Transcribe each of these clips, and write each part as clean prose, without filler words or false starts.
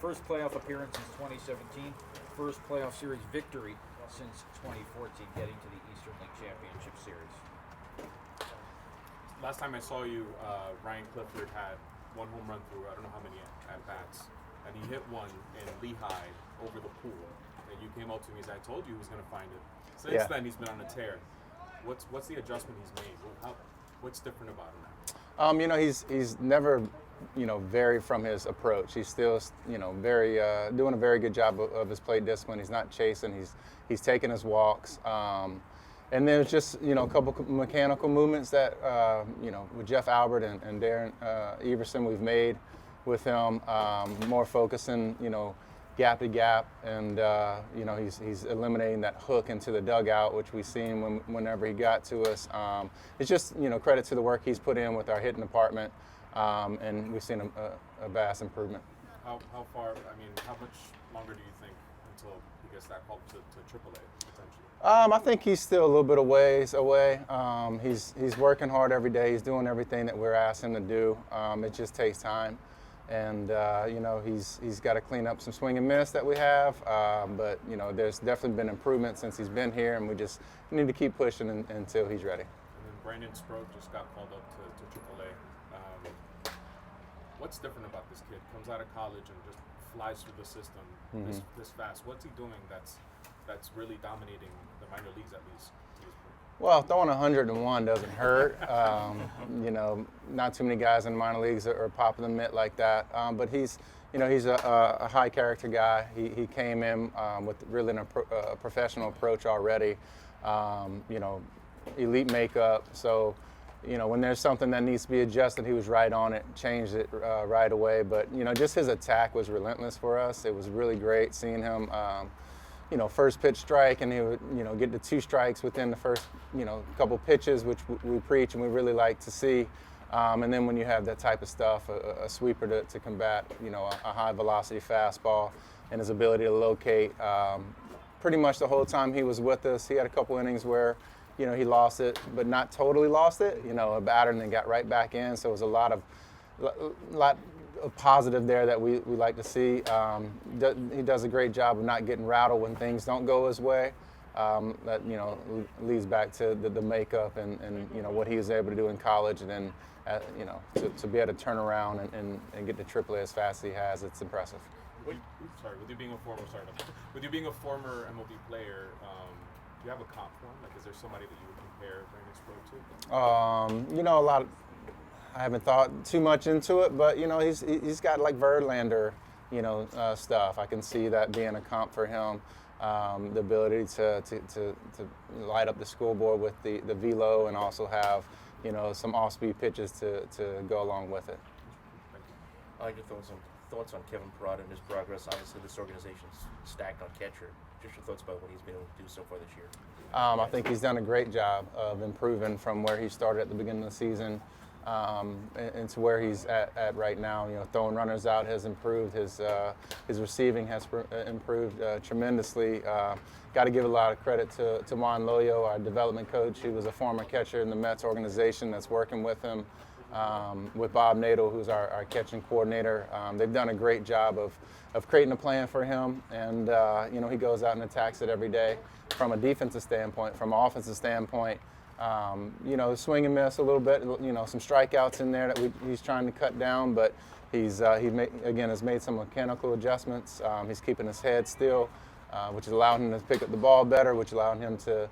First playoff appearance since 2017. First playoff series victory since 2014, getting to the Eastern League Championship Series. Last time I saw you, Ryan Clifford had one home run through I don't know how many at bats, and he hit one in Lehigh over the pool. And you came up to me and said, "I told you he was going to find it." Since then, he's been on a tear. What's the adjustment he's made? What's different about him now? He's never, varied from his approach. He's still, very doing a very good job of his plate discipline. He's not chasing. He's taking his walks. And then it's just, a couple mechanical movements that, with Jeff Albert and Darren Everson we've made with him, more focusing, gap to gap, and he's eliminating that hook into the dugout, which we've seen whenever he got to us. It's just credit to the work he's put in with our hitting department, and we've seen a vast improvement. How far? How much longer do you think until he gets that call to AAA potentially? I think he's still a little bit of ways away. He's working hard every day. He's doing everything that we're asking him to do. It just takes time. And, he's got to clean up some swing and miss that we have. But, there's definitely been improvement since he's been here, and we just need to keep pushing until he's ready. And then Brandon Stroke just got called up to AAA. What's different about this kid? Comes out of college and just flies through the system this fast. What's he doing that's really dominating the minor leagues at least? Well, throwing 101 doesn't hurt. Not too many guys in the minor leagues are popping the mitt like that. But he's a high character guy. He came in with really a professional approach already. Elite makeup. So, when there's something that needs to be adjusted, he was right on it, changed it right away. But, just his attack was relentless for us. It was really great seeing him. First pitch strike, and he would, get to 2 strikes within the first, couple pitches, which we preach and we really like to see. And then when you have that type of stuff, a sweeper to combat, a high velocity fastball, and his ability to locate, pretty much the whole time he was with us. He had a couple innings where, he lost it, but not totally lost it, a batter, and then got right back in. So it was a lot of positive there that we like to see. He does a great job of not getting rattled when things don't go his way. That leads back to the makeup and what he was able to do in college, and then to be able to turn around and get to AAA as fast as he has. It's impressive. With you being a former MLB player, do you have a comp for him? Like, is there somebody that you would compare Brandon Stroke to? A lot of. I haven't thought too much into it, but he's got like Verlander, stuff. I can see that being a comp for him. The ability to light up the scoreboard with the velo, and also have some off-speed pitches to go along with it. I'd like to throw some thoughts on Kevin Parada and his progress. Obviously, this organization's stacked on catcher. Just your thoughts about what he's been able to do so far this year. I think he's done a great job of improving from where he started at the beginning of the season. And to where he's at right now. Throwing runners out has improved. His receiving has improved tremendously. Got to give a lot of credit to Juan Loyo, our development coach. He was a former catcher in the Mets organization that's working with him, with Bob Nadeau, who's our catching coordinator. They've done a great job of creating a plan for him, and he goes out and attacks it every day. From a defensive standpoint, from an offensive standpoint, swing and miss a little bit, some strikeouts in there that he's trying to cut down, but has made some mechanical adjustments. He's keeping his head still, which is allowing him to pick up the ball better, which allowed him to,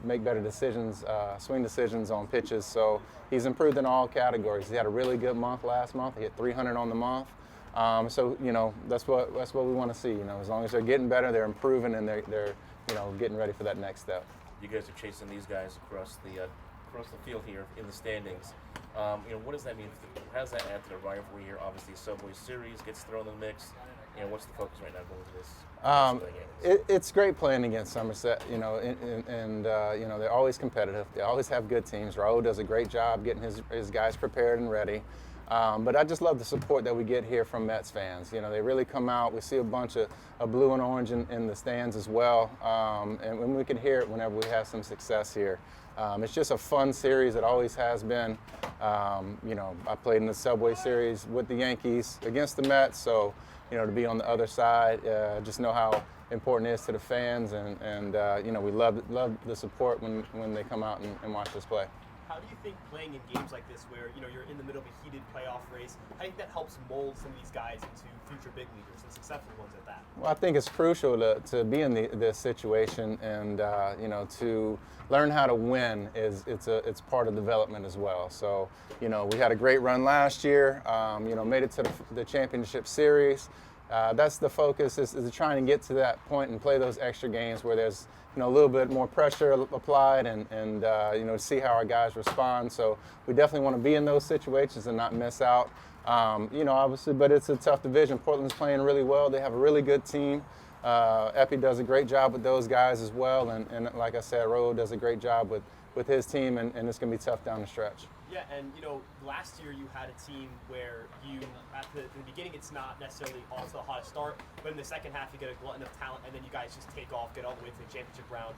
make better decisions, swing decisions on pitches. So he's improved in all categories. He had a really good month last month. He hit 300 on the month. That's what we want to see. As long as they're getting better, they're improving, and they're getting ready for that next step. You guys are chasing these guys across the field here in the standings. What does that mean? How does that add to the rivalry here? Obviously, Subway Series gets thrown in the mix. What's the focus right now going to this? It's great playing against Somerset. And they're always competitive. They always have good teams. Raul does a great job getting his guys prepared and ready. But I just love the support that we get here from Mets fans. They really come out. We see a bunch of blue and orange in the stands as well. And when we can hear it whenever we have some success here. It's just a fun series. It always has been. I played in the Subway Series with the Yankees against the Mets. So, to be on the other side. Just know how important it is to the fans, and we love the support when they come out and watch us play. How do you think playing in games like this, where you're in the middle of a heated playoff race, how do you think that helps mold some of these guys into future big leaguers and successful ones at that? Well, I think it's crucial to be in this situation, and to learn how to win it's part of development as well. So we had a great run last year. Made it to the championship series. That's the focus is trying to get to that point and play those extra games where there's a little bit more pressure applied, and see how our guys respond. So we definitely want to be in those situations and not miss out. Obviously, but it's a tough division. Portland's playing really well. They have a really good team. Epi does a great job with those guys as well, and like I said, Ro does a great job with his team, and it's going to be tough down the stretch. Yeah, and last year you had a team where at the beginning it's not necessarily off to the hottest start, but in the second half you get a glutton of talent, and then you guys just take off, get all the way to the championship round.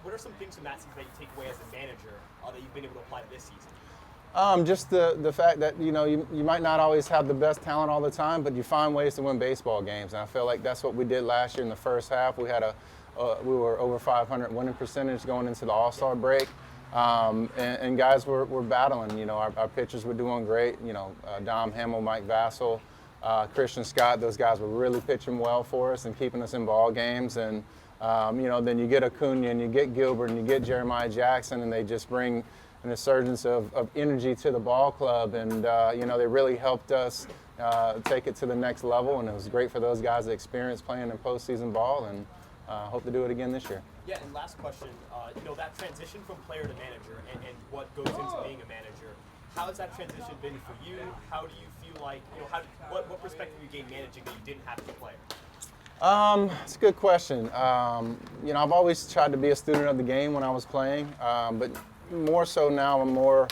What are some things from that season that you take away as a manager that you've been able to apply to this season? Just the fact that you might not always have the best talent all the time, but you find ways to win baseball games, and I feel like that's what we did last year in the first half. We had we were over 500 winning percentage going into the All-Star break, and guys were battling. Our pitchers were doing great. Dom Hamill, Mike Vassell, Christian Scott. Those guys were really pitching well for us and keeping us in ball games. And then you get Acuna and you get Gilbert and you get Jeremiah Jackson, and they just bring an insurgence of energy to the ball club, and they really helped us take it to the next level, and it was great for those guys to experience playing in postseason ball, and hope to do it again this year. Yeah, and last question, that transition from player to manager and what goes into being a manager, how has that transition been for you? How do you feel like, what perspective you gain managing that you didn't have as a player? It's a good question. I've always tried to be a student of the game when I was playing, but more so now I'm more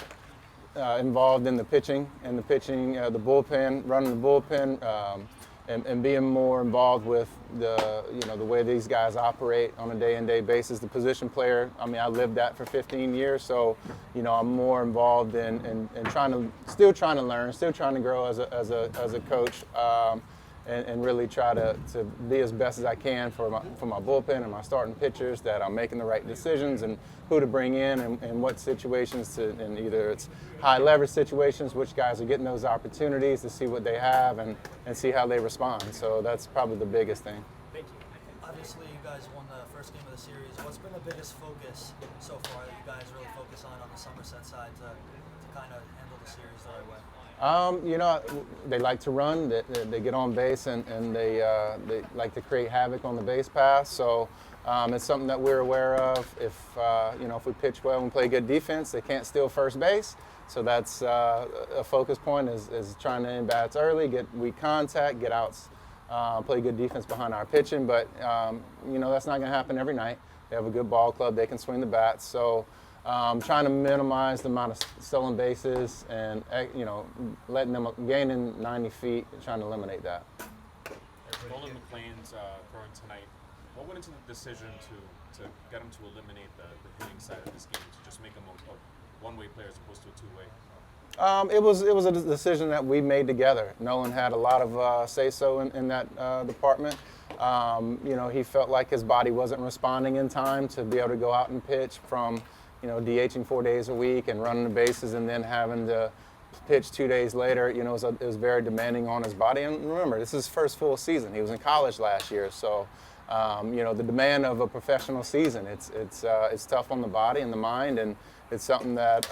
involved in the pitching, the bullpen, running the bullpen, and being more involved with the way these guys operate on a day-in-day basis. The position player, I lived that for 15 years, so I'm more involved in still trying to learn, still trying to grow as a coach. And really try to be as best as I can for my bullpen and my starting pitchers, that I'm making the right decisions and who to bring in and what situations and either it's high leverage situations, which guys are getting those opportunities to see what they have and see how they respond. So that's probably the biggest thing. Thank you. Obviously, you guys won the first game of the series. What's been the biggest focus so far that you guys really focus on the Somerset side to kind of handle the series the right way? They like to run. They get on base and they like to create havoc on the base pass. So it's something that we're aware of. If we pitch well and play good defense, they can't steal first base. So that's a focus point is trying to end bats early, get weak contact, get outs, play good defense behind our pitching. But that's not going to happen every night. They have a good ball club. They can swing the bats. So. Trying to minimize the amount of stolen bases and letting them gaining 90 feet, trying to eliminate that. Roland McLean's throwing tonight. What went into the decision to get him to eliminate the hitting side of this game, to just make him a one-way player as opposed to a two-way? It was a decision that we made together. Nolan had a lot of say-so in that department. He felt like his body wasn't responding in time to be able to go out and pitch from DHing 4 days a week and running the bases, and then having to pitch 2 days later. It was very demanding on his body. And remember, this is his first full season. He was in college last year, so the demand of a professional season, it's tough on the body and the mind, and it's something that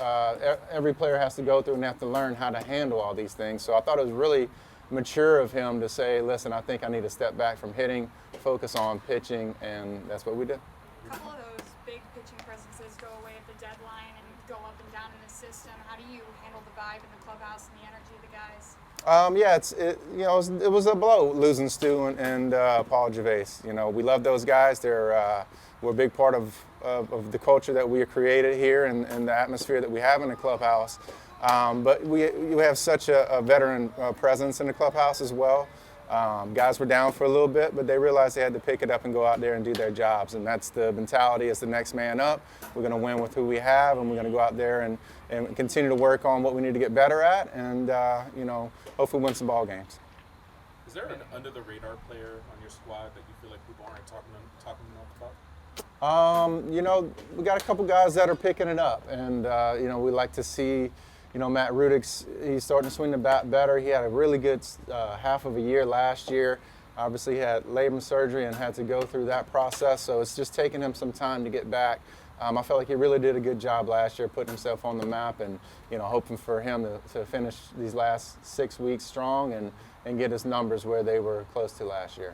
every player has to go through and have to learn how to handle all these things. So I thought it was really mature of him to say, listen, I think I need to step back from hitting, focus on pitching, and that's what we did. A couple of those big pitching presences go away at the deadline and go up and down in the system. How do you handle the vibe in the clubhouse and the energy of the guys? It was a blow losing Stu and Paul Gervais. We love those guys. We're a big part of the culture that we have created here and the atmosphere that we have in the clubhouse. But we have such a veteran presence in the clubhouse as well. Guys were down for a little bit, but they realized they had to pick it up and go out there and do their jobs. And that's the mentality, is the next man up. We're going to win with who we have, and we're going to go out there and continue to work on what we need to get better at, and hopefully win some ball games. Is there an under the radar player on your squad that you feel like people aren't talking enough about? We got a couple guys that are picking it up, and we like to see, Matt Rudick's, he's starting to swing the bat better. He had a really good half of a year last year. Obviously, he had labrum surgery and had to go through that process, so it's just taking him some time to get back. I felt like he really did a good job last year, putting himself on the map, and hoping for him to finish these last 6 weeks strong and get his numbers where they were close to last year.